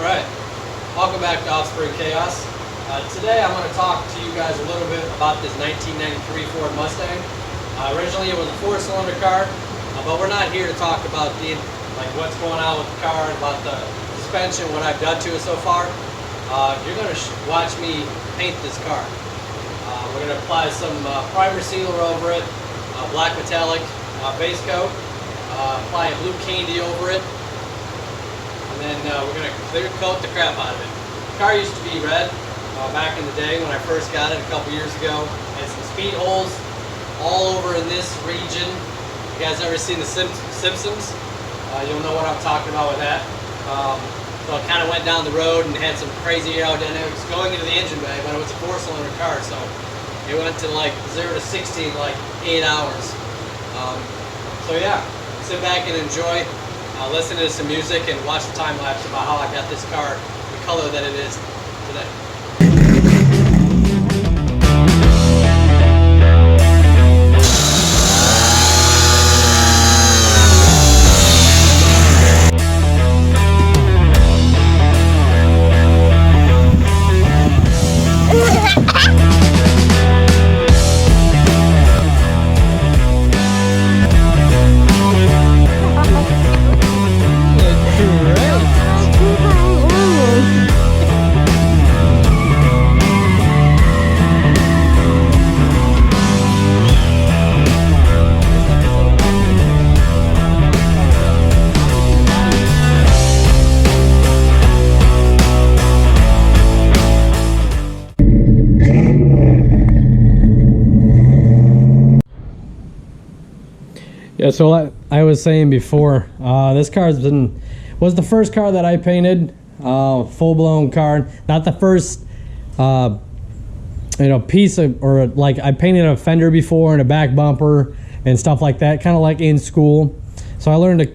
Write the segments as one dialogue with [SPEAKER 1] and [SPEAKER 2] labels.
[SPEAKER 1] Alright, welcome back to Offspring Chaos. Today I'm going to talk to you guys a little bit about this 1993 Ford Mustang. Originally it was a 4-cylinder car, but we're not here to talk about what's going on with the car and about the suspension, what I've done to it so far. You're going to watch me paint this car. We're going to apply some primer sealer over it, black metallic base coat, apply a blue candy over it, and then we're going to clear coat the crap out of it. The car used to be red back in the day when I first got it a couple years ago. It had some speed holes all over in this region. You guys ever seen The Simpsons? You'll know what I'm talking about with that. So it kind of went down the road and had some crazy aerodynamics going into the engine bay, but it was a 4-cylinder car, so it went to like 0 to 60 in like 8 hours. So yeah, sit back and enjoy. Listen to some music and watch the time lapse about how I got this car the color that it is today. Yeah, so like I was saying before, this car was the first car that I painted, full-blown car. Not the first, piece of, or like I painted a fender before and a back bumper and stuff like that, kind of like in school. So I learned a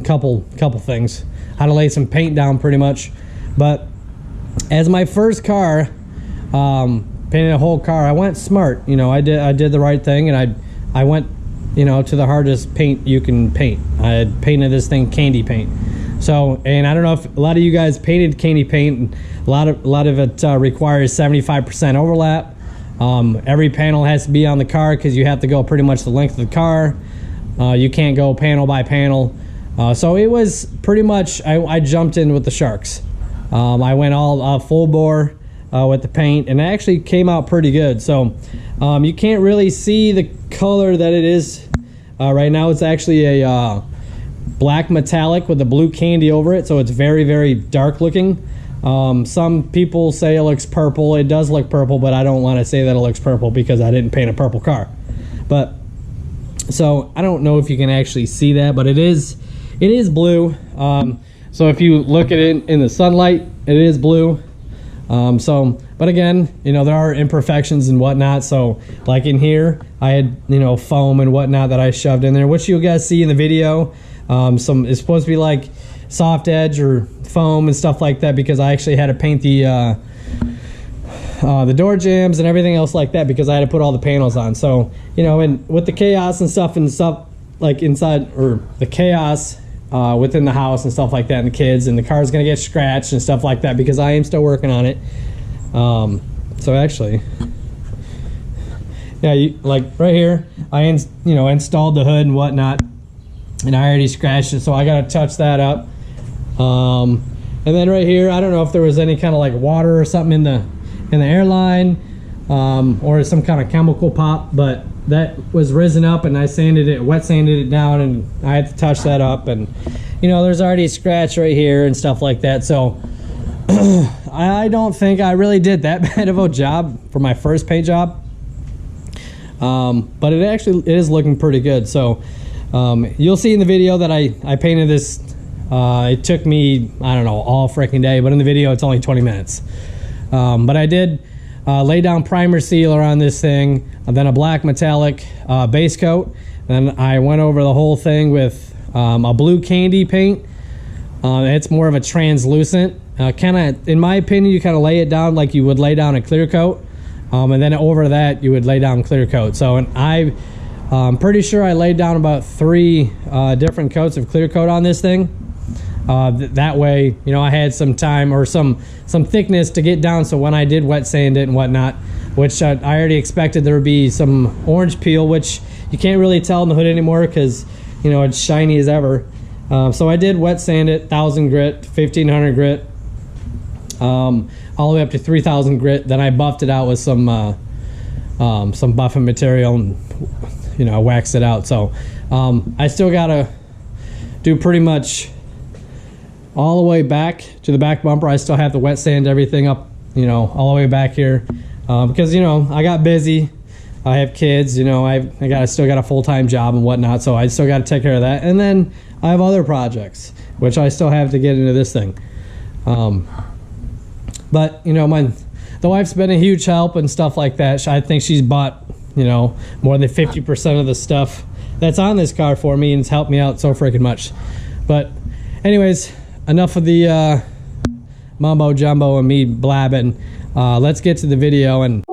[SPEAKER 1] couple things, how to lay some paint down pretty much. But as my first car, painting a whole car, I went smart. I did the right thing, and I went to the hardest paint you can paint. I had painted this thing candy paint. So, and I don't know if a lot of you guys painted candy paint, and a lot of it requires 75% overlap. Every panel has to be on the car because you have to go pretty much the length of the car. You can't go panel by panel. So it was pretty much, I jumped in with the sharks. I went all full bore with the paint, and it actually came out pretty good. So you can't really see the color that it is right now. It's actually a black metallic with a blue candy over it, so it's very, very dark looking. Some people say it looks purple. It does look purple, but I don't want to say that it looks purple because I didn't paint a purple car. But so I don't know if you can actually see that, but it is blue. So if you look at it in the sunlight, it is blue. But again, there are imperfections and whatnot. So like in here, I had, foam and whatnot that I shoved in there, which you guys see in the video. It's supposed to be like soft edge or foam and stuff like that, because I actually had to paint the door jambs and everything else like that, because I had to put all the panels on. So, and with the chaos and stuff like inside, or the chaos within the house and stuff like that, and the kids, and the car's gonna get scratched and stuff like that, because I am still working on it. So actually, yeah, like right here, I installed the hood and whatnot, and I already scratched it, so I gotta touch that up. And then right here, I don't know if there was any kind of like water or something in the airline, or some kind of chemical pop, but that was risen up, and I wet sanded it down, and I had to touch that up. And there's already a scratch right here and stuff like that. So I don't think I really did that bad of a job for my first paint job, but it is looking pretty good. So you'll see in the video that I painted this. It took me, I don't know, all freaking day, but in the video it's only 20 minutes. But I did lay down primer sealer on this thing, and then a black metallic base coat. Then I went over the whole thing with a blue candy paint. It's more of a translucent. Kind of, in my opinion, you kind of lay it down like you would lay down a clear coat. And then over that, you would lay down clear coat. So, and I'm pretty sure I laid down about 3 different coats of clear coat on this thing. That way, you know, I had some time or some thickness to get down, so when I did wet sand it and whatnot, which I already expected there would be some orange peel, which you can't really tell in the hood anymore because, you know, it's shiny as ever. So I did wet sand it, 1,000 grit, 1,500 grit, all the way up to 3,000 grit. Then I buffed it out with some buffing material and, you know, waxed it out. So I still gotta do pretty much all the way back to the back bumper. I still have to wet sand everything up, you know, all the way back here, because, you know, I got busy. I have kids, you know, I still got a full-time job and whatnot, so I still got to take care of that. And then I have other projects, which I still have to get into this thing. But, you know, the wife's been a huge help and stuff like that. I think she's bought, you know, more than 50% of the stuff that's on this car for me, and it's helped me out so freaking much. But anyways, enough of the mumbo jumbo and me blabbing. Let's get to the video. And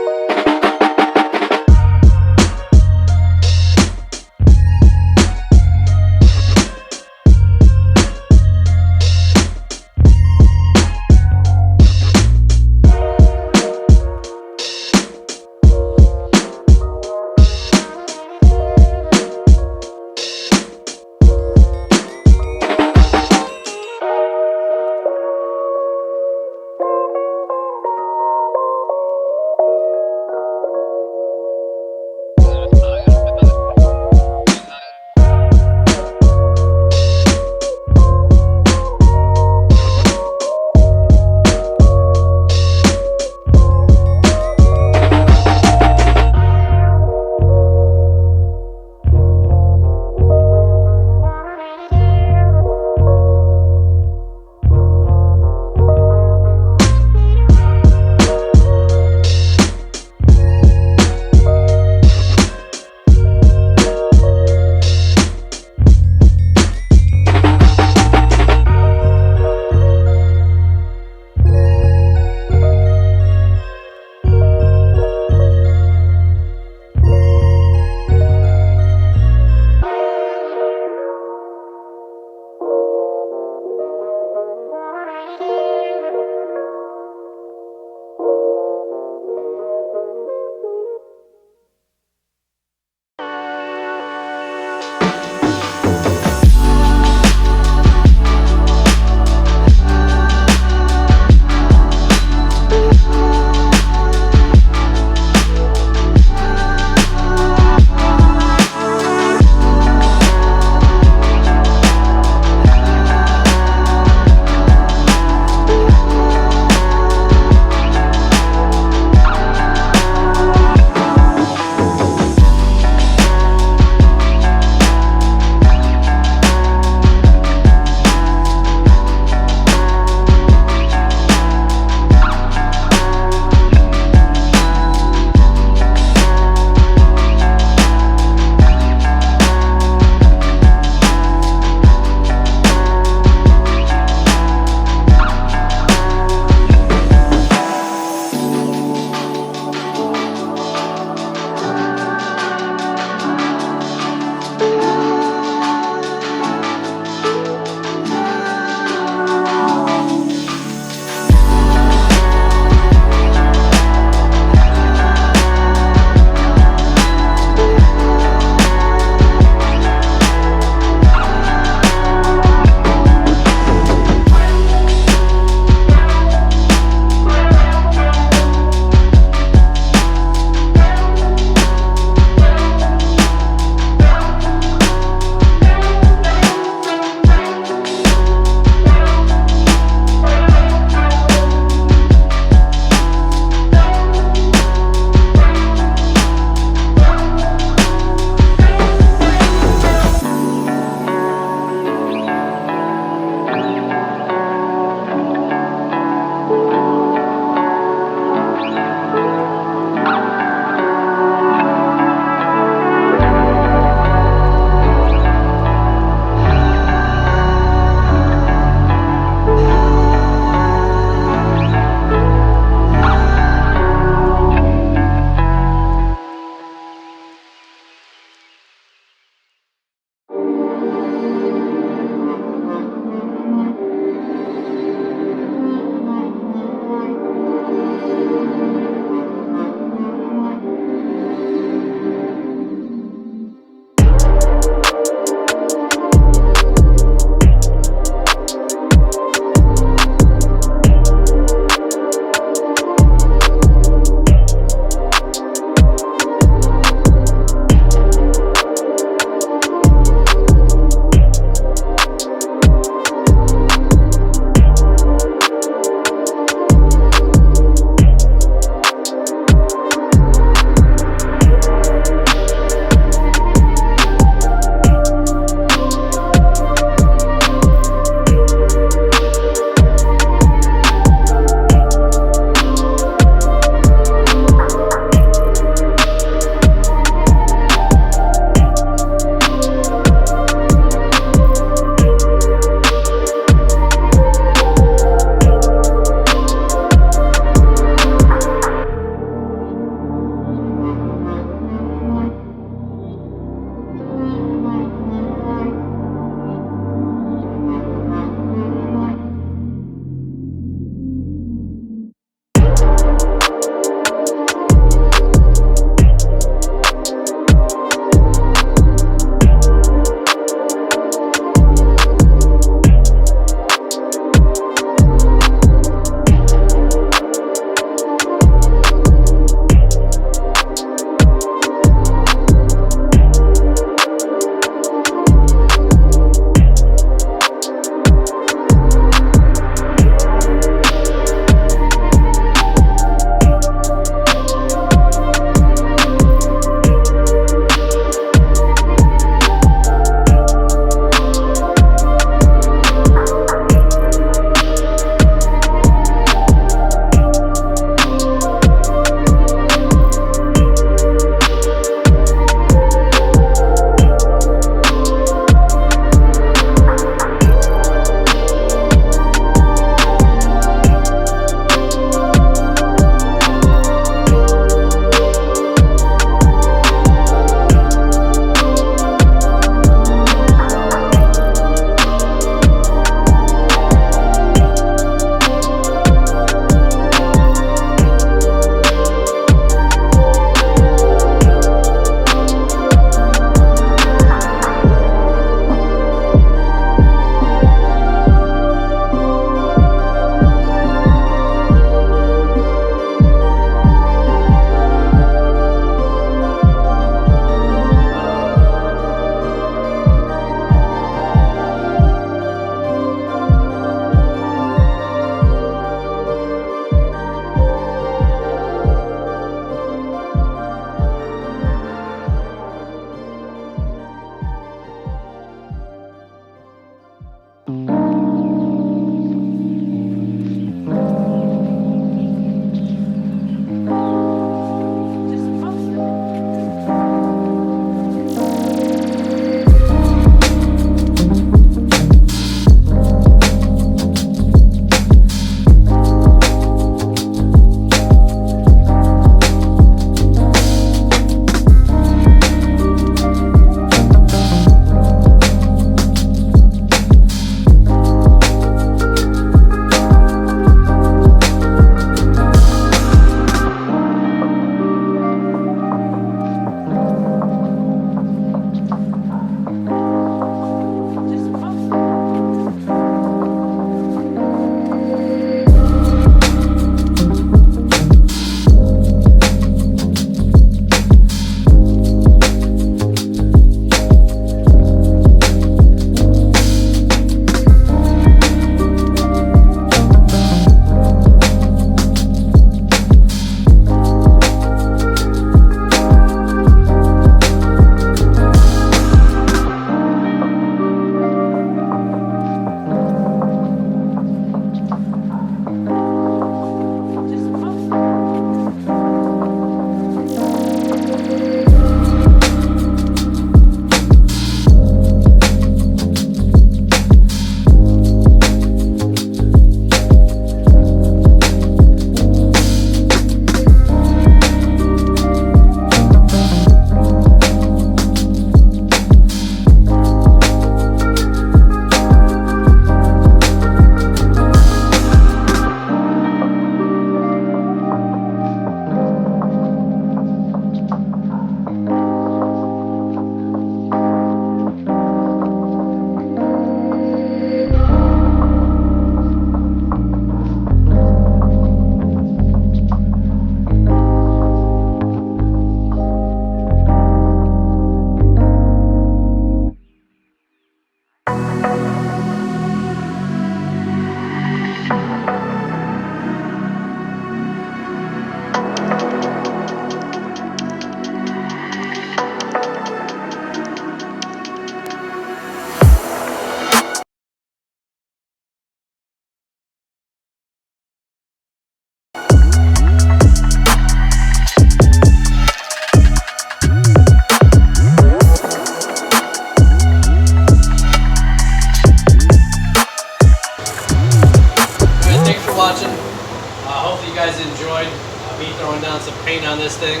[SPEAKER 1] enjoyed me throwing down some paint on this thing.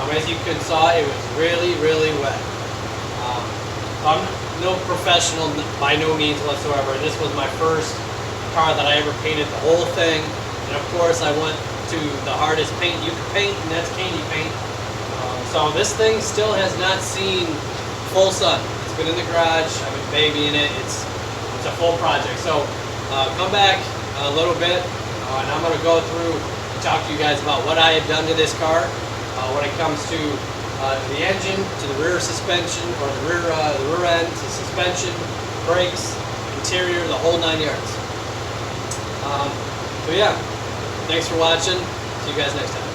[SPEAKER 1] As you can saw, it was really, really wet. I'm no professional by no means whatsoever. This was my first car that I ever painted the whole thing. And of course I went to the hardest paint you can paint, and that's candy paint. So this thing still has not seen full sun. It's been in the garage, I've been babying it. It's a full project. So come back a little bit, and I'm gonna go through and talk to you guys about what I have done to this car when it comes to the engine, to the rear suspension, or the rear end, to suspension, brakes, interior, the whole 9 yards. So yeah, thanks for watching. See you guys next time.